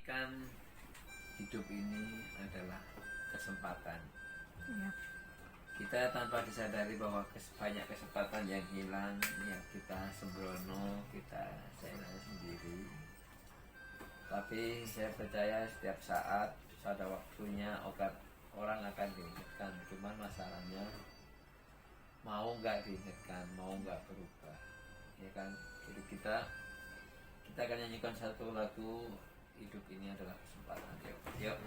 kan hidup ini adalah kesempatan. Ya. Kita tanpa disadari bahwa banyak kesempatan yang hilang, ya kita sembrono, kita seenaknya sendiri. Tapi saya percaya setiap saat pada waktunya orang akan diingatkan. Cuman masalahnya mau nggak diingatkan, mau nggak berubah, ya kan? Jadi kita akan nyanyikan satu lagu, hidup ini adalah kesempatan. Yuk.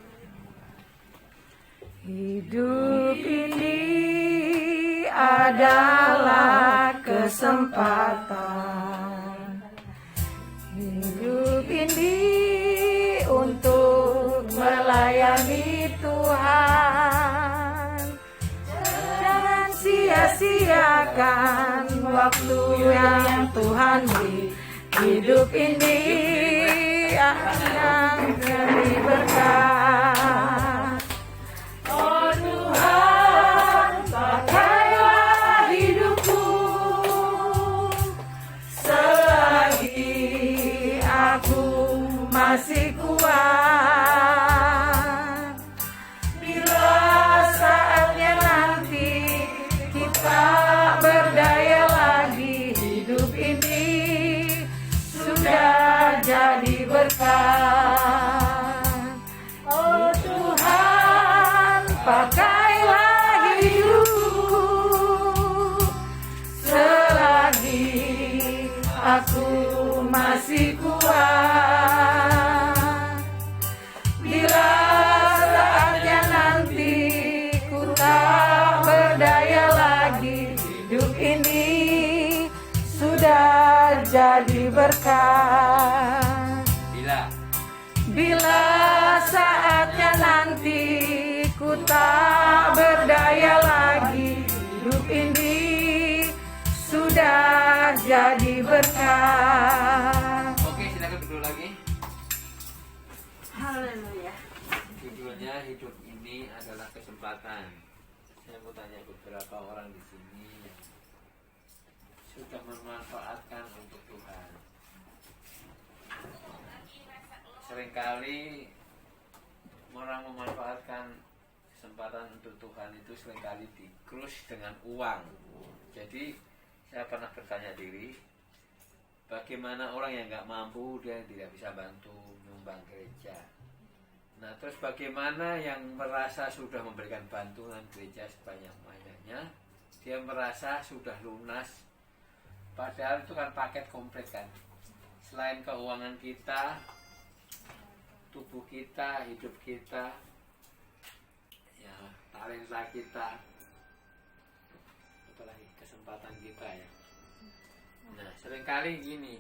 Hidup ini adalah kesempatan. Hidup ini untuk melayani Tuhan. Jangan sia-siakan waktu yang Tuhan beri. Hidup ini akan jadi berkat. Oh Tuhan, pakailah hidupku selagi aku masih kuat. Bila saatnya nanti kita berdaya lagi, hidup ini sudah jadi berkat. Oh Tuhan, pakailah hidupku selagi aku masih kuat. Bila saatnya nanti ku tak berdaya lagi, hidup ini sudah jadi berkat. Bila saatnya nanti ku tak berdaya lagi, hidup ini sudah jadi berkat. Oke, silakan duduk lagi. Haleluya. Judulnya hidup ini adalah kesempatan. Saya mau tanya beberapa orang di sini yang sudah memanfaatkan untuk Tuhan. Seringkali orang memanfaatkan kesempatan untuk Tuhan itu seringkali dikrus dengan uang. Jadi saya pernah bertanya diri, bagaimana orang yang nggak mampu, dia tidak bisa bantu nyumbang gereja. Nah, terus bagaimana yang merasa sudah memberikan bantuan gereja sebanyak-banyaknya, dia merasa sudah lunas, padahal itu kan paket komplit kan. Selain keuangan kita, tubuh kita, hidup kita, ya talenta kita, apalagi kesempatan kita ya. Nah, seringkali gini,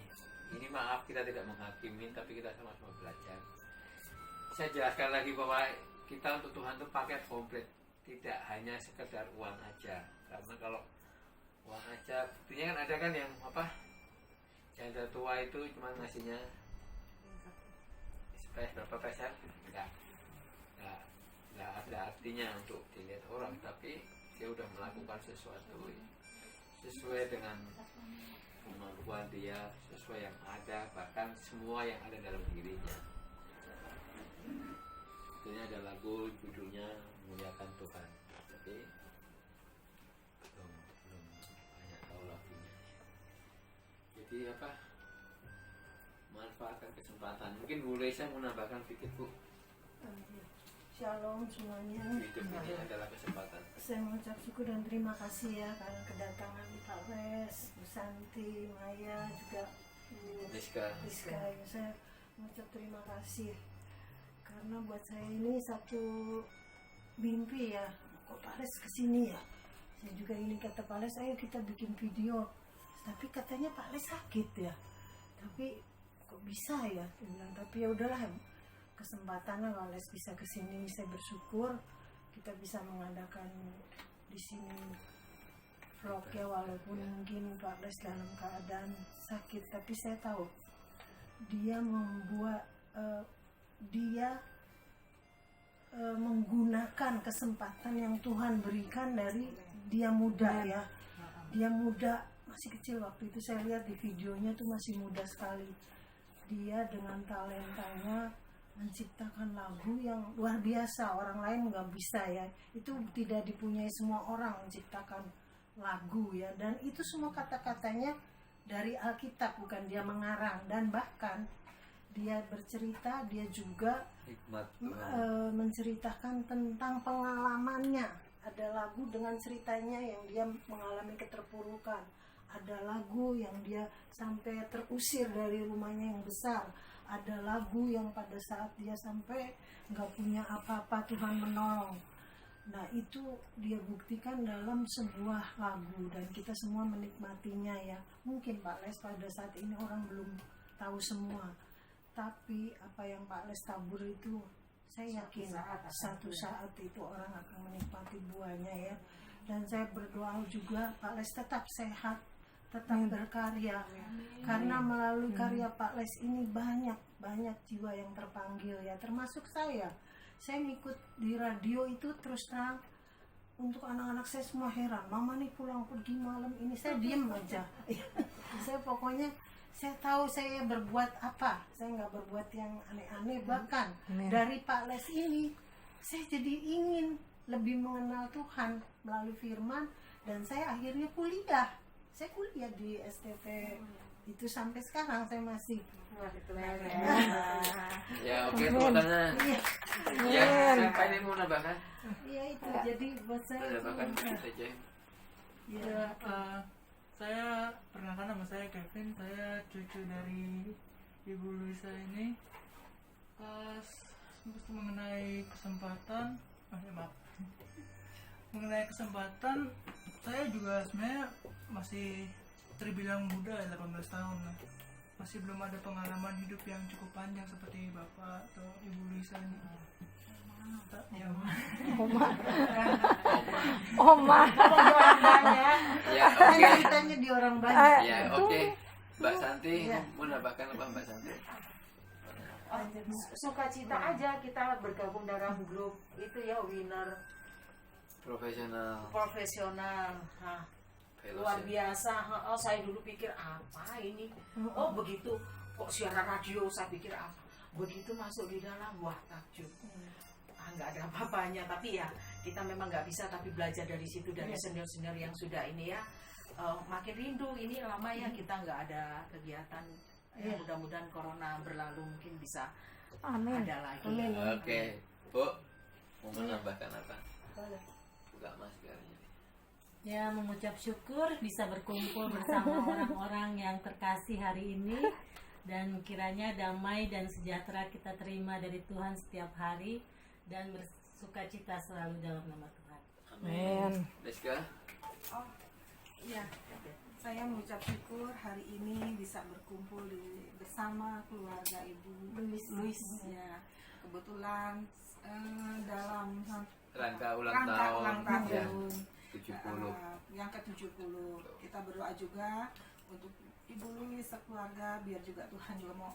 ini maaf kita tidak menghakimi, tapi kita sama-sama belajar. Saya jelaskan lagi bahwa kita untuk Tuhan itu paket komplit, tidak hanya sekedar uang aja. Karena kalau uang aja, buktinya kan ada kan yang apa? Janda tua itu cuma ngasihnya berapa peser? Enggak ada artinya untuk dilihat orang, tapi dia udah melakukan sesuatu sesuai dengan kemampuan dia, sesuai yang ada, bahkan semua yang ada dalam dirinya. Ini ada lagu judulnya Muliakan Tuhan, tapi belum banyak tahu lagunya. Jadi apa? Manfaatkan kesempatan. Mungkin Bu Reza mau nambahkan sedikit, Bu. Shalom semuanya. Hidup ini adalah kesempatan. Saya mengucap syukur dan terima kasih ya karena kedatangan Pak Wes, Bu Santi, Maya, juga Bu Rizka. Ya, saya mengucap terima kasih karena buat saya ini satu mimpi ya. Kok Pak Les kesini ya? Saya juga ingin kata Pak Les, ayo kita bikin video. Tapi katanya Pak Les sakit ya. Tapi kok bisa ya? Dia bilang, tapi ya udahlah, kesempatannya Pak Les bisa kesini. Saya bersyukur kita bisa mengadakan di sini vlog ya, walaupun mungkin Pak Les dalam keadaan sakit, tapi saya tahu dia membuat menggunakan kesempatan yang Tuhan berikan dari dia muda ya. Dia muda, masih kecil waktu itu saya lihat di videonya tuh masih muda sekali. Dia dengan talentanya menciptakan lagu yang luar biasa, orang lain nggak bisa ya. Itu tidak dipunyai semua orang menciptakan lagu ya, dan itu semua kata-katanya dari Alkitab, bukan dia mengarang. Dan bahkan dia bercerita, dia juga Hikmat Tuhan. menceritakan tentang pengalamannya. Ada lagu dengan ceritanya yang dia mengalami keterpurukan, ada lagu yang dia sampai terusir dari rumahnya yang besar, ada lagu yang pada saat dia sampai nggak punya apa-apa Tuhan menolong. Nah itu dia buktikan dalam sebuah lagu, dan kita semua menikmatinya ya. Mungkin Pak Les pada saat ini orang belum tahu semua, tapi apa yang Pak Les tabur itu, saya yakin satu saat itu orang akan menikmati buahnya ya. Dan saya berdoa juga Pak Les tetap sehat, tetap berkarya, karena melalui karya Pak Les ini banyak jiwa yang terpanggil ya, termasuk saya. Saya ngikut di radio itu, terus terang untuk anak-anak saya semua heran, mama nih pulang pergi malam ini, saya diem aja. Saya pokoknya saya tahu saya berbuat apa, saya nggak berbuat yang aneh-aneh. Bahkan dari Pak Les ini saya jadi ingin lebih mengenal Tuhan melalui firman, dan saya akhirnya kuliah. Saya kuliah di STT itu sampai sekarang saya masih. Ya oke, tepuk tangan. Ya, siapa ini mau nambahkan? Iya itu, jadi buat saya Nambahkan itu, saja. Ya, saya perkenalkan, nama saya Kevin, saya cucu dari Ibu Luisa ini. Mengenai kesempatan, mengenai kesempatan, saya juga sebenarnya masih terbilang muda, 18 tahun lah. Masih belum ada pengalaman hidup yang cukup panjang seperti Bapak atau Ibu Luisa ini. Ya, Oma. Ya oke. ceritanya di orang banyak. Ya oke. Mbak Santi mau nambahkan apa Mbak Santi? Sukacita aja kita bergabung dalam grup itu ya, winner profesional. Luar biasa. Oh, saya dulu pikir apa ini? Oh begitu, kok siaran radio, saya pikir apa? Begitu masuk di dalam, wah takjub. Nggak ada apa-apanya, tapi ya kita memang nggak bisa tapi belajar dari situ, dari senior-senior yang sudah ini ya. Makin rindu, ini lama ya kita nggak ada kegiatan. Mudah-mudahan corona berlalu, mungkin bisa ada lagi. Oke, Bu, mau menambahkan apa? Buka maskernya. Ya, mengucap syukur bisa berkumpul bersama orang-orang yang terkasih hari ini, dan kiranya damai dan sejahtera kita terima dari Tuhan setiap hari, dan bersukacita selalu dalam nama Tuhan. Amin. Deska? Oh, iya. Saya mengucap syukur hari ini bisa berkumpul bersama keluarga Ibu Luis. Ya, kebetulan dalam Rangka ulang tahun ya, 70. yang ke-70. Kita berdoa juga untuk Ibu Luis sekeluarga, biar juga Tuhan juga mau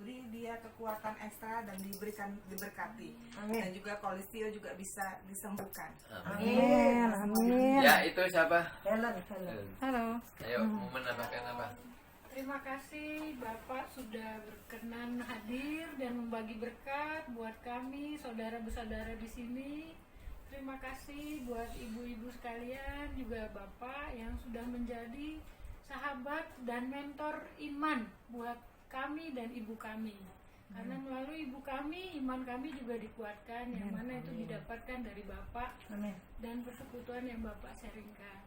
beri dia kekuatan ekstra dan diberkati. Dan juga Kolistio juga bisa disembuhkan. Amin. Ya, itu siapa? Helen. Halo. Ayo, mau menambahkan apa? Terima kasih Bapak sudah berkenan hadir dan membagi berkat buat kami, saudara-saudara di sini. Terima kasih buat ibu-ibu sekalian, juga Bapak yang sudah menjadi sahabat dan mentor iman buat kami dan ibu kami. Karena melalui ibu kami, iman kami juga dikuatkan, yang mana itu didapatkan dari Bapak dan persekutuan yang Bapak sharingkan.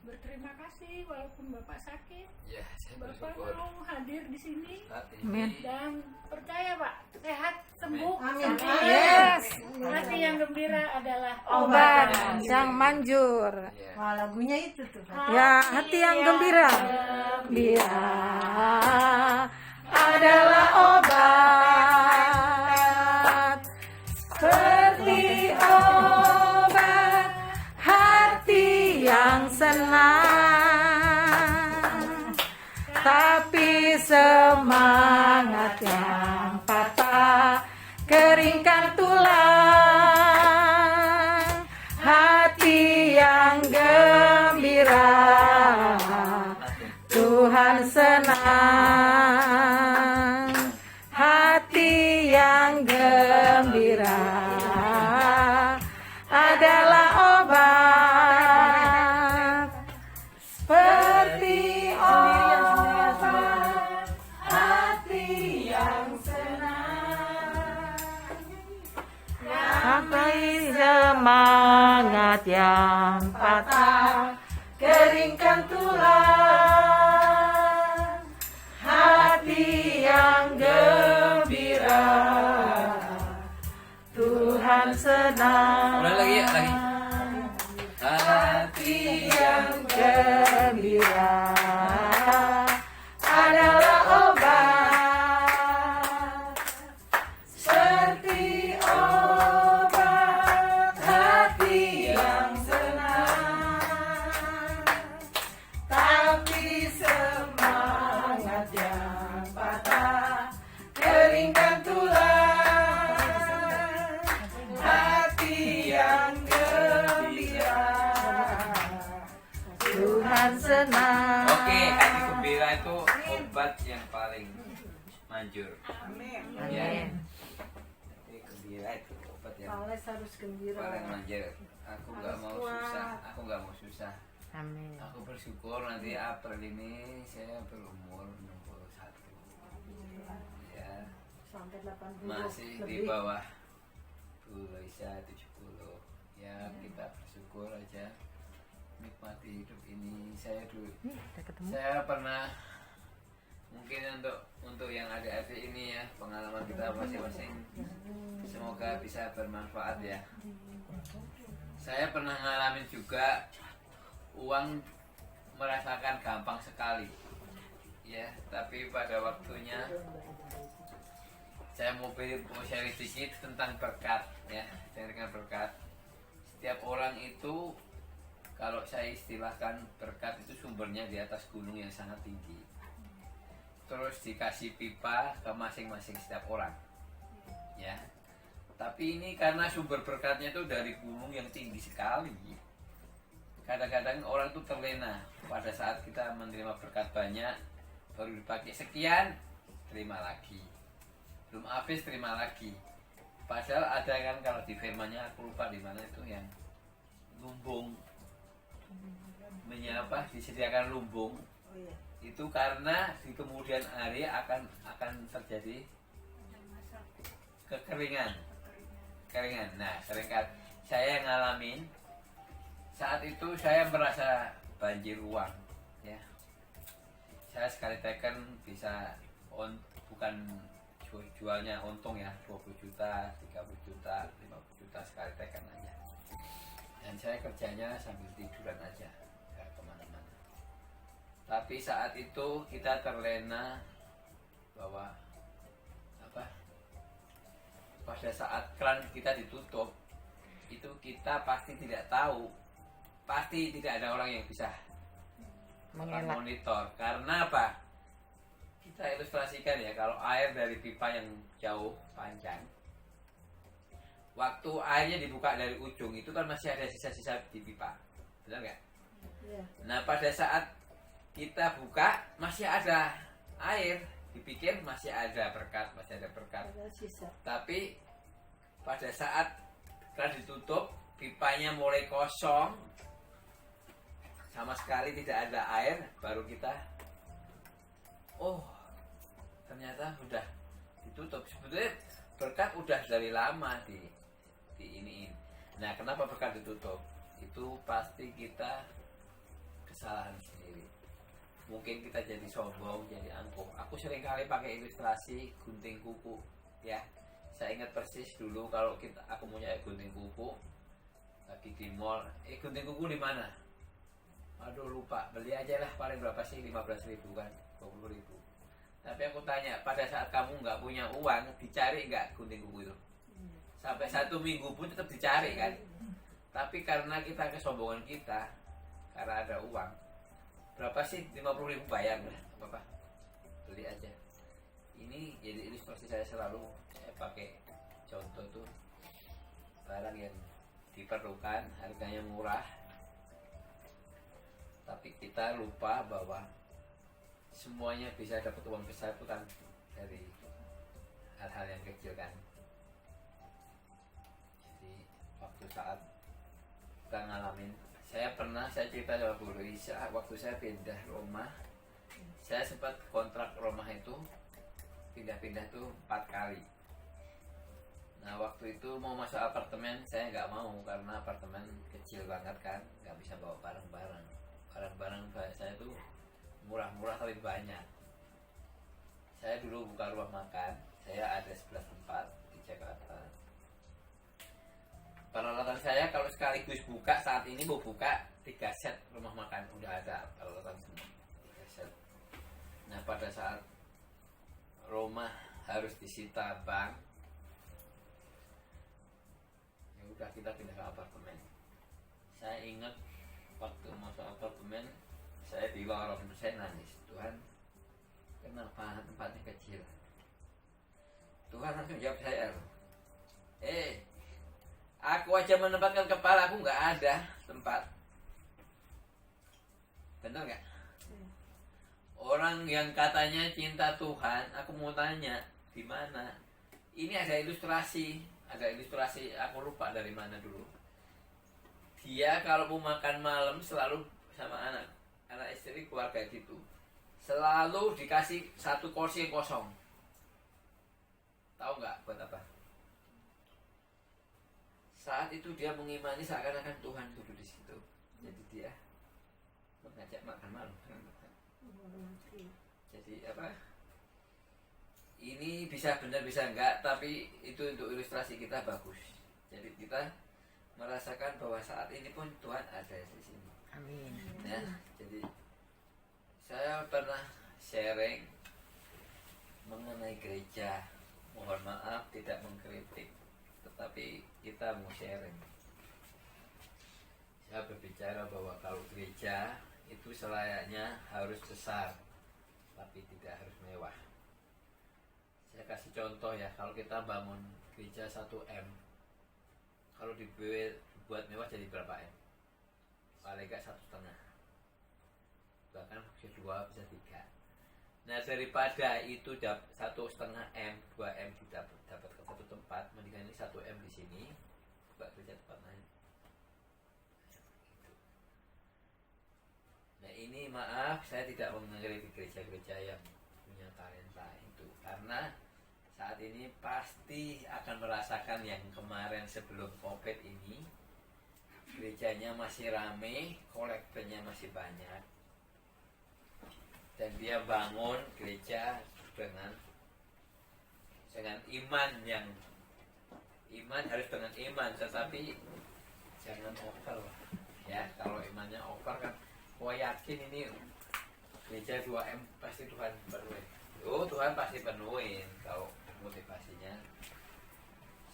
Berterima kasih walaupun Bapak sakit, Ya, saya Bapak bersyukur. mau hadir di sini Saat ini dan percaya Pak, sehat, sembuh. Amin. Yes. Hati yang gembira adalah Obat yang manjur. ya. Wah, lagunya itu tuh. Ya, hati yang gembira. Dia adalah obat, seperti obat hati yang senang, tapi semangat yang patah keringkan tulang. Hati yang gembira Tuhan senang, hati yang gembira adalah obat, seperti obat hati yang senang, sampai semangat yang patah, keringkan tulang, hati yang gembira, Tuhan senang. Ulang lagi ya, lagi. Hati yang gembira adalah obat, seperti obat hati yang senang, tapi semangat yang patah, keringkan tulang, hati yang gembira, Tuhan senang. Oke, hati gembira itu obat yang paling manjur. Amin. Ya. Hati gembira itu obat yang Pales harus gembira. paling manjur. Aku nggak mau susah. Aku nggak mau susah. Amin. Aku bersyukur nanti April ini saya berumur 61. Ya, Sampai 80 masih di lebih. bawah Bu Loisa 70. Ya, kita bersyukur aja nikmati hidup ini. Saya dulu saya pernah mungkin untuk yang adik-adik ini ya, pengalaman kita masing-masing semoga bisa bermanfaat ya. Saya pernah ngalamin juga uang merasakan gampang sekali ya, tapi pada waktunya saya mau sharing sedikit tentang berkat ya, sharing berkat. Setiap orang itu, kalau saya istilahkan, berkat itu sumbernya di atas gunung yang sangat tinggi, terus dikasih pipa ke masing-masing setiap orang ya. Tapi ini karena sumber berkatnya itu dari gunung yang tinggi sekali, kadang-kadang orang itu terlena pada saat kita menerima berkat banyak, baru dipakai sekian, terima lagi, belum habis terima lagi. Padahal ada kan, kalau di firmannya aku lupa di mana itu, yang lumbung disediakan lumbung itu karena di kemudian hari akan terjadi kekeringan. Nah, seringkali saya ngalamin saat itu saya merasa banjir uang ya. Saya sekali teken bisa bukan jualnya untung ya, 20 juta, 30 juta, 50 juta sekali teken aja. Dan saya kerjanya sambil tiduran aja, nggak kemana-mana. Tapi saat itu kita terlena bahwa pada saat keran kita ditutup itu kita pasti tidak tahu, pasti tidak ada orang yang bisa monitor. Karena apa? Kita ilustrasikan ya, kalau air dari pipa yang jauh panjang, waktu airnya dibuka dari ujung itu kan masih ada sisa-sisa di pipa, benar nggak? Iya. Nah, pada saat kita buka masih ada air, dipikir masih ada berkat, Ada sisa. tapi pada saat keran ditutup, pipanya mulai kosong, sama sekali tidak ada air, baru kita, oh ternyata udah ditutup. Sebetulnya berkat udah dari lama di iniin. Nah, kenapa berkat ditutup? Itu pasti kita kesalahan sendiri. Mungkin kita jadi sombong, jadi angkuh. Aku sering kali pakai ilustrasi gunting kuku ya. Saya ingat persis dulu kalau aku punya gunting kuku lagi di mall. Gunting kuku di mana? Aduh lupa, beli aja lah, paling berapa sih, 15.000 kan, 20.000. Tapi aku tanya, pada saat kamu nggak punya uang, dicari nggak gunting kuku itu? Sampai 1 minggu pun tetap dicari kan. Tapi karena kita, kesombongan kita, karena ada uang, berapa sih, 50.000 bayar lah, apa-apa, beli aja. Ini jadi ilustrasi saya selalu, saya pakai contoh tuh, barang yang diperlukan, harganya murah, tapi kita lupa bahwa semuanya bisa dapat uang besar itu kan dari hal-hal yang kecil kan. Jadi waktu saat kita ngalamin, saya cerita sama Bu Luisa, waktu saya pindah rumah, saya sempat kontrak rumah itu pindah-pindah tuh 4 kali. Nah waktu itu mau masuk apartemen, saya nggak mau karena apartemen kecil banget kan, nggak bisa bawa barang-barang saya tuh murah-murah tapi banyak. Saya dulu buka rumah makan, saya ada 11 tempat di Jakarta. Peralatan saya kalau sekaligus buka, saat ini mau buka 3 set rumah makan, udah ada peralatan semua 3 set. Nah pada saat rumah harus disita bank, ya udah kita pindah ke apartemen. Saya ingat waktu masuk apartemen, saya di lorong, saya nangis, Tuhan kenapa tempatnya kecil? Tuhan langsung jawab saya, aku aja menempatkan kepala aku nggak ada tempat. Benar nggak? Orang yang katanya cinta Tuhan, aku mau tanya di mana? Ini ada ilustrasi, aku lupa dari mana dulu. Dia kalau mau makan malam selalu sama anak istri, keluarga gitu, selalu dikasih 1 kursi yang kosong. Tahu nggak buat apa? Saat itu dia mengimani seakan-akan Tuhan duduk di situ. Jadi dia mengajak makan malam. Jadi apa? Ini bisa benar bisa enggak, tapi itu untuk ilustrasi kita bagus. Jadi kita merasakan bahwa saat ini pun Tuhan ada di sini. Amin. Ya, jadi saya pernah sharing mengenai gereja. Mohon maaf tidak mengkritik, tetapi kita mau sharing. Saya berbicara bahwa kalau gereja itu selayaknya harus besar, tapi tidak harus mewah. Saya kasih contoh ya, kalau kita bangun gereja 1M, kalau dibuat mewah jadi berapa M? Paling nggak 1,5, bahkan bisa 2, bisa 3. Nah daripada itu 1,5M, 2M dapat ke satu tempat, mendingan ini 1M di sini, buat gereja tempat lain. Nah ini maaf, saya tidak mengkritik gereja-gereja yang punya talenta itu, karena saat ini pasti akan merasakan yang kemarin sebelum COVID ini, gerejanya masih rame, kolektornya masih banyak, dan dia bangun gereja dengan iman harus dengan iman, tetapi jangan over ya. Kalau imannya over kan, gua yakin ini gereja 2M pasti Tuhan penuhin. Tuhan pasti penuhin kalau motivasinya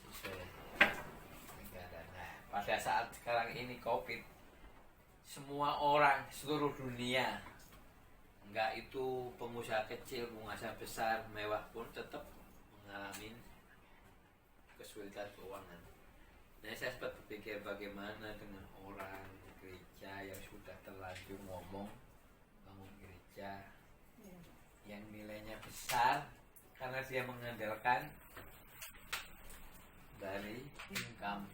sesuai. Nah, pada saat sekarang ini COVID, semua orang seluruh dunia, enggak itu pengusaha kecil, pengusaha besar, mewah pun tetap mengalami kesulitan keuangan. Nah saya sempat berpikir bagaimana dengan orang gereja yang sudah terlanjur ngomong bangun gereja yang nilainya besar karena dia mengandalkan dari income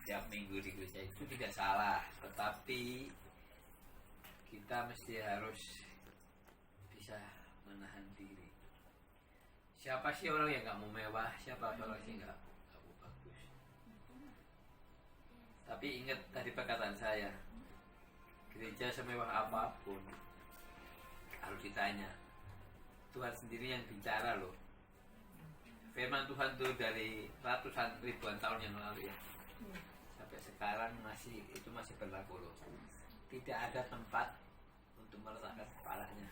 tiap minggu di gereja. Itu tidak salah, tetapi kita mesti harus bisa menahan diri. Siapa sih orang yang nggak mau mewah? Siapa orang sih nggak mau bagus? Tapi ingat tadi perkataan saya, gereja semewah apapun, kalau ditanya, Tuhan sendiri yang bicara loh. Firman Tuhan tuh dari ratusan ribuan tahun yang lalu ya, sampai sekarang masih berlaku loh. Tidak ada tempat untuk meletakkan kepalanya.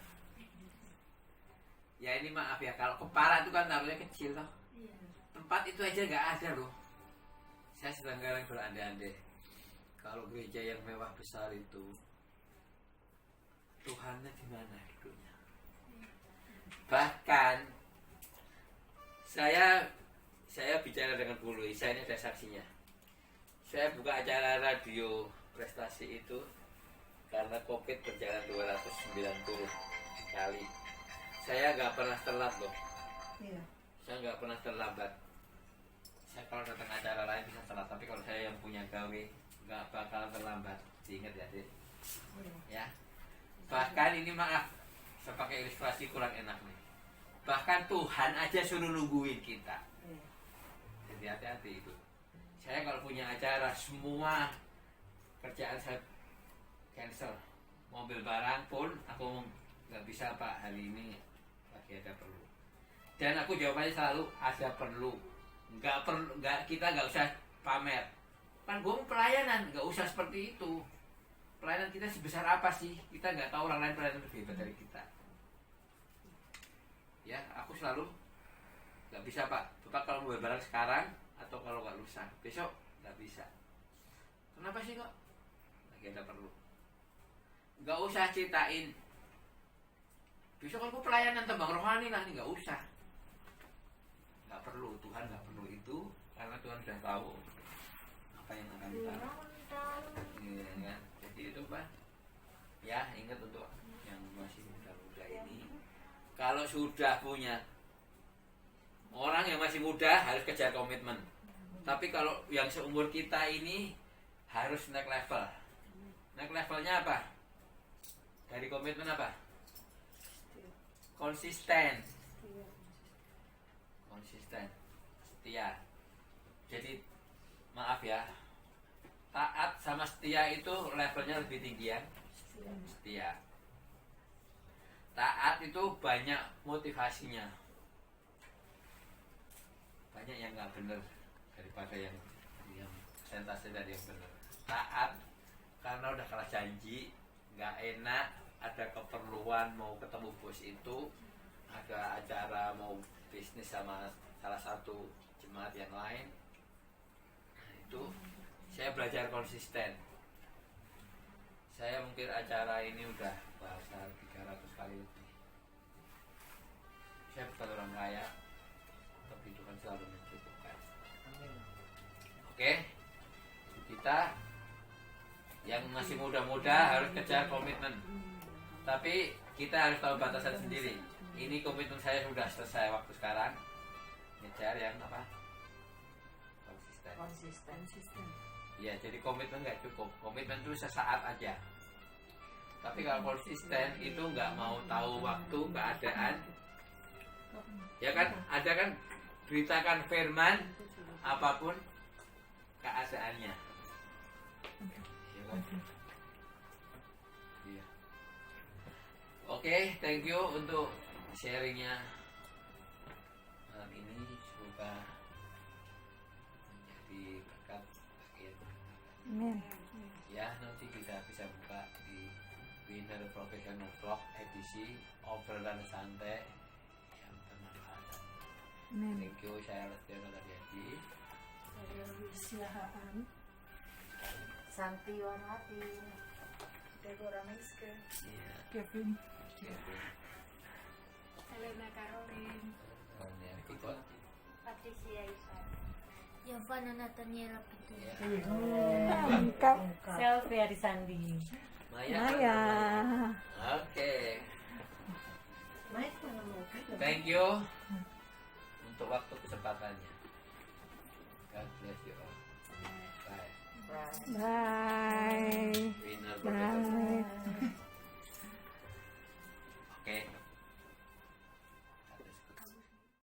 Ya ini maaf ya, kalau kepala itu kan taruhnya kecil loh. Tempat itu aja nggak ada loh. Saya sedang berandai-andai, kalau gereja yang mewah besar itu, Tuhannya di mana hidupnya? Bahkan saya bicara dengan Bu Luisa, ini ada saksinya. Saya buka acara radio prestasi itu karena COVID berjalan 290 kali. Saya nggak pernah telat loh. Saya nggak pernah terlambat. Saya kalau datang acara lain bisa telat, tapi kalau saya yang punya gawe nggak bakal terlambat. Diingat ya, Dek. Ya. Bahkan ini maaf, saya pakai ilustrasi kurang enak nih. Bahkan Tuhan aja suruh nungguin kita. Jadi hati-hati itu. Saya kalau punya acara semua kerjaan saya cancel. Mobil barang pun aku nggak bisa Pak hari ini, lagi ada perlu. Dan aku jawabannya selalu ada perlu. Kita nggak usah pamer. Kan gue pelayanan, nggak usah seperti itu. Pelayanan kita sebesar apa sih? Kita nggak tahu orang lain pelayanan lebih hebat dari kita. Ya, aku selalu nggak bisa Pak. Bapak kalau mau barang sekarang atau kalau nggak lusa, besok nggak bisa. Kenapa sih kok? Lagi ada perlu. Nggak usah ceritain. Besok aku pelayanan tembang rohani lah, nggak usah. Nggak perlu, Tuhan nggak perlu itu karena Tuhan sudah tahu apa yang akan kita. Ya, jadi itu Pak. Ya, ingat untuk yang masih muda-muda ini. Kalau sudah punya orang yang masih muda harus kejar komitmen. Tapi kalau yang seumur kita ini harus naik level. Naik levelnya apa? Dari komitmen apa? Konsisten. Konsisten. Setia. Jadi maaf ya. Taat sama setia itu levelnya lebih tinggi ya. Setia. Taat itu banyak motivasinya. Banyak yang nggak benar daripada yang persentase dari yang benar. Taat karena udah kalah janji, nggak enak, ada keperluan mau ketemu bos itu, ada acara mau bisnis sama salah satu jemaat yang lain. Nah, itu saya belajar konsisten. Saya mungkin acara ini udah bahasa 300 kali lebih. Saya bukan orang kaya, tapi Tuhan selalu mencukupkan. Oke, kita yang masih muda-muda harus kejar komitmen. Tapi kita harus tahu batasan sendiri. Ini komitmen saya sudah selesai waktu sekarang. Ngejar yang apa? Konsisten. Ya, jadi komitmen nggak cukup. Komitmen itu sesaat aja. Tapi kalau konsisten itu nggak mau tahu waktu, keadaan. Ya kan, ada kan beritakan firman apapun keadaannya. Ya kan? Iya. Oke, thank you untuk sharingnya malam ini. Semoga menjadi berkat bagi kita. Amin. Ya, nanti kita bisa buka di Winner Professional Vlog edisi obrolan santai yang bermanfaat. Amin. Thank you, saya Lestiono Tariadi. Saya Wisyahaan. Santi Warnati. Deborah Miske. Iya. Kevin. Helena Caroline. Soalnya ikut. Patricia Isa. Giovanna Nathaniela Pitu. Ya. Lengkap. Selfie Arisandi. Maya. Oke. Thank you untuk waktu kesempatannya. God bless you all. Bye. Bye.